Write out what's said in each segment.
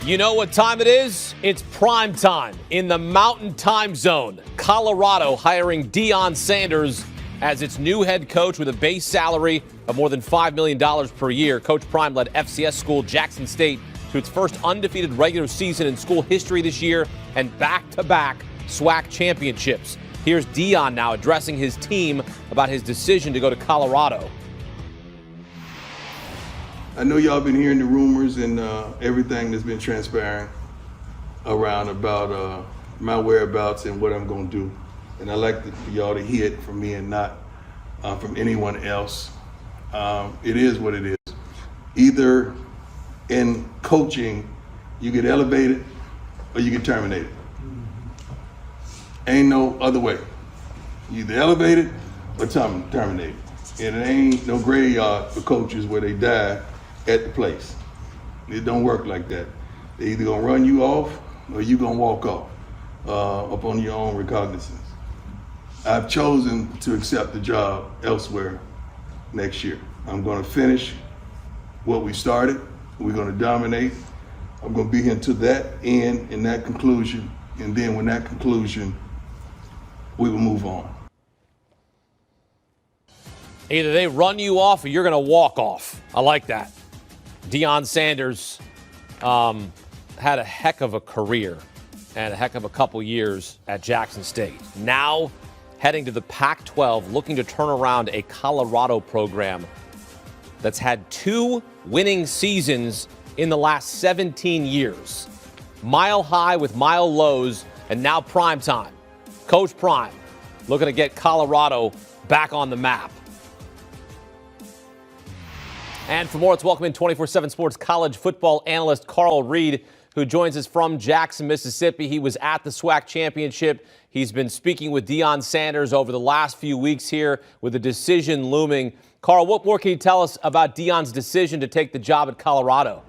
You know what time it is? It's prime time in the Mountain Time Zone. Colorado hiring Deion Sanders as its new head coach with a base salary of more than $5 million per year. Coach Prime led FCS school Jackson State to its first undefeated regular season in school history this year and back-to-back SWAC championships. Here's Deion now addressing his team about his decision to go to Colorado. I know y'all been hearing the rumors and everything that's been transpiring around about my whereabouts and what I'm going to do. And I like for y'all to hear it from me and not from anyone else. It is what it is. Either in coaching, you get elevated or you get terminated. Ain't no other way. You either elevated or terminated. And it ain't no graveyard for coaches where they die at the place. It don't work like that. They either gonna run you off or you gonna walk off upon your own recognizance. I've chosen to accept the job elsewhere next year. I'm gonna finish what we started. We're gonna dominate. I'm gonna be here to that end and that conclusion. And then when that conclusion, we will move on. Either they run you off or you're gonna walk off. I like that. Deion Sanders had a heck of a career and a heck of a couple years at Jackson State. Now heading to the Pac-12, looking to turn around a Colorado program that's had 2 winning seasons in the last 17 years. Mile high with mile lows, and now prime time. Coach Prime looking to get Colorado back on the map. And for more, let's welcome in 24/7 Sports college football analyst Carl Reed, who joins us from Jackson, Mississippi. He was at the SWAC championship. He's been speaking with Deion Sanders over the last few weeks here with the decision looming. Carl, what more can you tell us about Deion's decision to take the job at Colorado?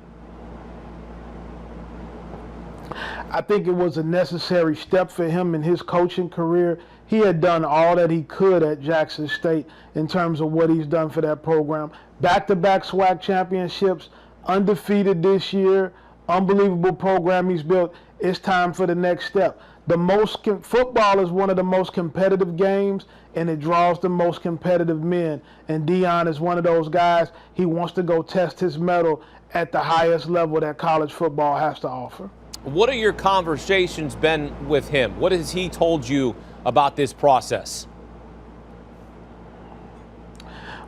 I think it was a necessary step for him in his coaching career. He had done all that he could at Jackson State in terms of what he's done for that program. Back-to-back SWAC championships, undefeated this year, unbelievable program he's built. It's time for the next step. Football is one of the most competitive games, and it draws the most competitive men. And Deion is one of those guys. He wants to go test his mettle at the highest level that college football has to offer. What are your conversations been with him? What has he told you about this process?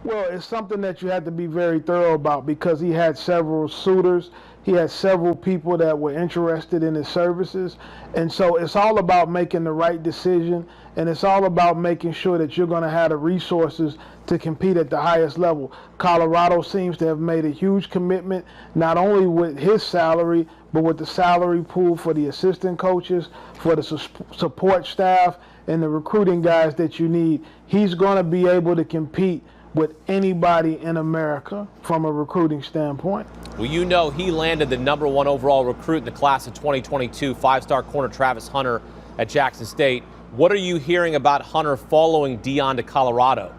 Well, it's something that you have to be very thorough about because he had several suitors. He had several people that were interested in his services. And so it's all about making the right decision, and it's all about making sure that you're going to have the resources to compete at the highest level. Colorado seems to have made a huge commitment, not only with his salary, but with the salary pool for the assistant coaches, for the support staff, and the recruiting guys that you need. He's going to be able to compete with anybody in America from a recruiting standpoint. Well, you know he landed the #1 overall recruit in the class of 2022, 5-star corner Travis Hunter at Jackson State. What are you hearing about Hunter following Deion to Colorado?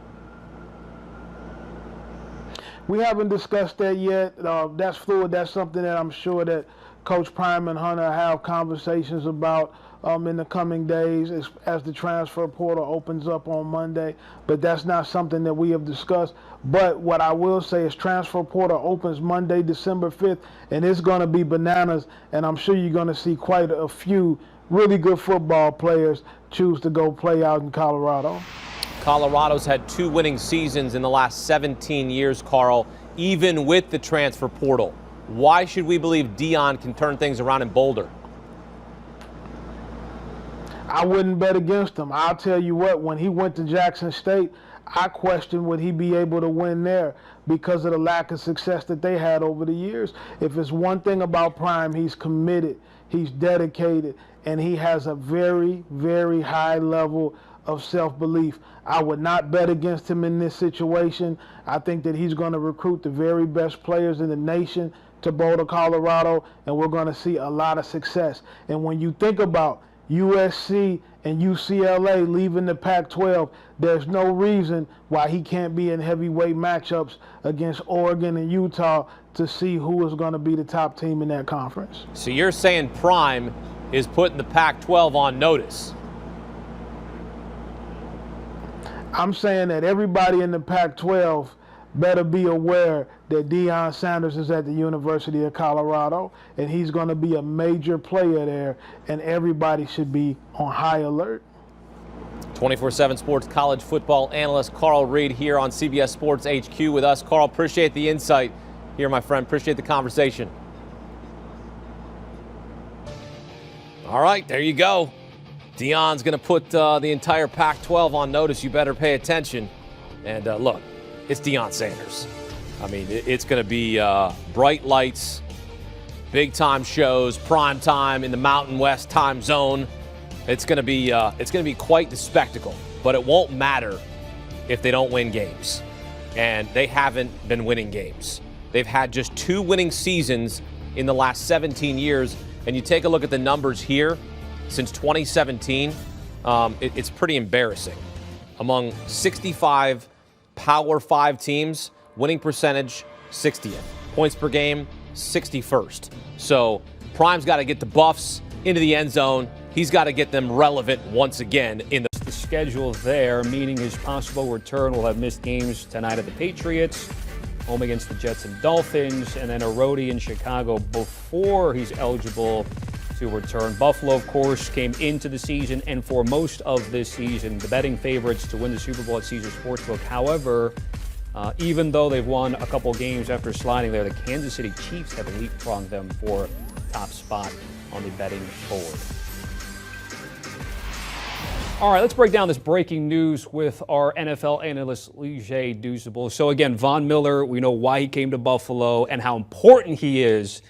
We haven't discussed that yet. That's fluid. That's something that I'm sure that Coach Prime and Hunter have conversations about in the coming days as the transfer portal opens up on Monday. But that's not something that we have discussed. But what I will say is transfer portal opens Monday, December 5th, and it's going to be bananas. And I'm sure you're going to see quite a few really good football players choose to go play out in Colorado. Colorado's had 2 winning seasons in the last 17 years, Carl, even with the transfer portal. Why should we believe Deion can turn things around in Boulder? I wouldn't bet against him. I'll tell you what, when he went to Jackson State, I questioned would he be able to win there because of the lack of success that they had over the years. If it's one thing about Prime, he's committed, he's dedicated, and he has a very, very high level of self-belief. I would not bet against him in this situation. I think that he's going to recruit the very best players in the nation to Boulder, Colorado, and we're going to see a lot of success. And when you think about USC and UCLA leaving the Pac-12, there's no reason why he can't be in heavyweight matchups against Oregon and Utah to see who is going to be the top team in that conference. So you're saying Prime is putting the Pac-12 on notice? I'm saying that everybody in the Pac-12 better be aware that Deion Sanders is at the University of Colorado, and he's going to be a major player there, and everybody should be on high alert. 24/7 Sports college football analyst Carl Reed here on CBS Sports HQ with us. Carl, appreciate the insight here, my friend. Appreciate the conversation. All right, there you go. Deion's going to put the entire Pac-12 on notice. You better pay attention. And look, it's Deion Sanders. I mean, it's going to be bright lights, big-time shows, prime time in the Mountain West time zone. It's going to be quite the spectacle. But it won't matter if they don't win games. And they haven't been winning games. They've had just 2 winning seasons in the last 17 years. And you take a look at the numbers here since 2017, it's pretty embarrassing. Among 65 Power 5 teams, winning percentage 60th. Points per game 61st. So Prime's got to get the Buffs into the end zone. He's got to get them relevant once again in the schedule there, meaning his possible return will have missed games tonight at the Patriots, home against the Jets and Dolphins, and then a roadie in Chicago before he's eligible to return. Buffalo, of course, came into the season and for most of this season, the betting favorites to win the Super Bowl at Caesars Sportsbook. However, even though they've won a couple games after sliding there, the Kansas City Chiefs have leapfrogged them for top spot on the betting board. All right, let's break down this breaking news with our NFL analyst, Leger Dusable. So again, Von Miller, we know why he came to Buffalo and how important he is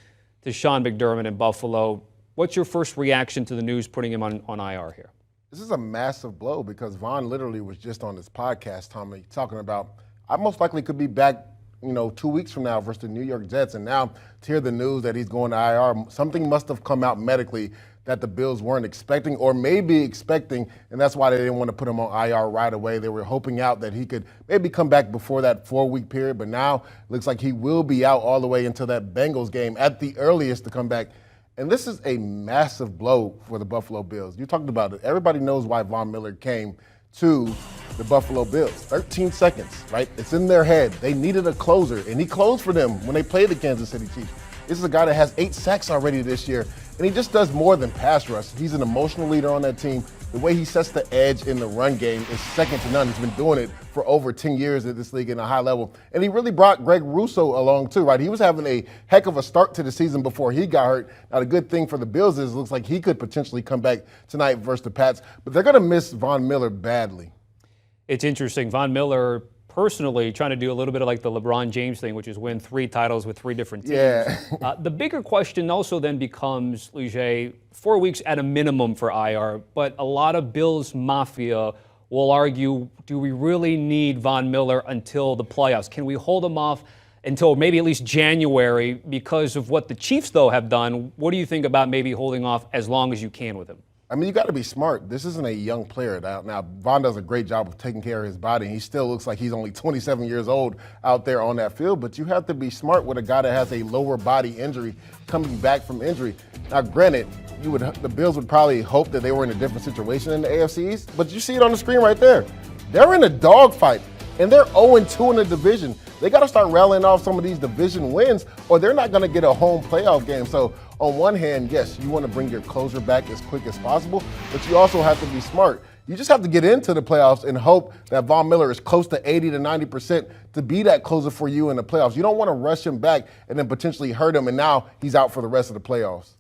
to Sean McDermott in Buffalo. What's your first reaction to the news putting him on IR here? This is a massive blow because Von literally was just on this podcast, Tommy, talking about I most likely could be back, 2 weeks from now versus the New York Jets. And now to hear the news that he's going to IR, something must have come out medically that the Bills weren't expecting or maybe expecting, and that's why they didn't want to put him on IR right away. They were hoping out that he could maybe come back before that 4-week period, but now it looks like he will be out all the way until that Bengals game at the earliest to come back. And this is a massive blow for the Buffalo Bills. You talked about it. Everybody knows why Von Miller came to the Buffalo Bills. 13 seconds, right? It's in their head. They needed a closer, and he closed for them when they played the Kansas City Chiefs. This is a guy that has 8 sacks already this year, and he just does more than pass rush. He's an emotional leader on that team. The way he sets the edge in the run game is second to none. He's been doing it for over 10 years at this league in a high level. And he really brought Greg Russo along too, right? He was having a heck of a start to the season before he got hurt. Now the good thing for the Bills is it looks like he could potentially come back tonight versus the Pats, but they're going to miss Von Miller badly. It's interesting. Von Miller personally trying to do a little bit of like the LeBron James thing, which is win 3 titles with 3 different teams. Yeah. The bigger question also then becomes, Leger, 4 weeks at a minimum for IR, but a lot of Bills Mafia will argue, do we really need Von Miller until the playoffs? Can we hold him off until maybe at least January because of what the Chiefs, though, have done? What do you think about maybe holding off as long as you can with him? I mean, you got to be smart. This isn't a young player. Now, Von does a great job of taking care of his body. He still looks like he's only 27 years old out there on that field, but you have to be smart with a guy that has a lower body injury coming back from injury. Now, granted, the Bills would probably hope that they were in a different situation in the AFC East, but you see it on the screen right there. They're in a dogfight, and they're 0-2 in the division. They got to start rallying off some of these division wins, or they're not going to get a home playoff game. So on one hand, yes, you want to bring your closer back as quick as possible, but you also have to be smart. You just have to get into the playoffs and hope that Von Miller is close to 80 to 90% to be that closer for you in the playoffs. You don't want to rush him back and then potentially hurt him, and now he's out for the rest of the playoffs.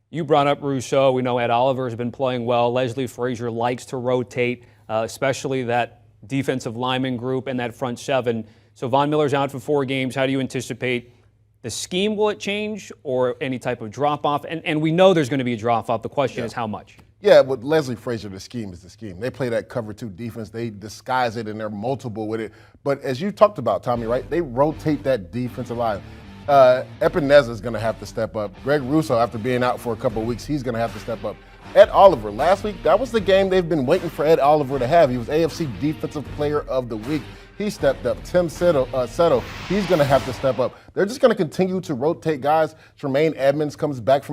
You brought up Rousseau. We know Ed Oliver has been playing well. Leslie Frazier likes to rotate, especially that defensive lineman group and that front seven. So Von Miller's out for 4 games. How do you anticipate the scheme? Will it change or any type of drop-off? And we know there's going to be a drop-off. The question is how much? Yeah, with Leslie Frazier, the scheme is the scheme. They play that cover 2 defense. They disguise it, and they're multiple with it. But as you talked about, Tommy, right, they rotate that defensive line. Epineza is going to have to step up. Greg Russo, after being out for a couple of weeks, he's going to have to step up. Ed Oliver, last week, that was the game they've been waiting for Ed Oliver to have. He was AFC Defensive Player of the Week. He stepped up. Tim Settle, he's going to have to step up. They're just going to continue to rotate guys. Tremaine Edmonds comes back from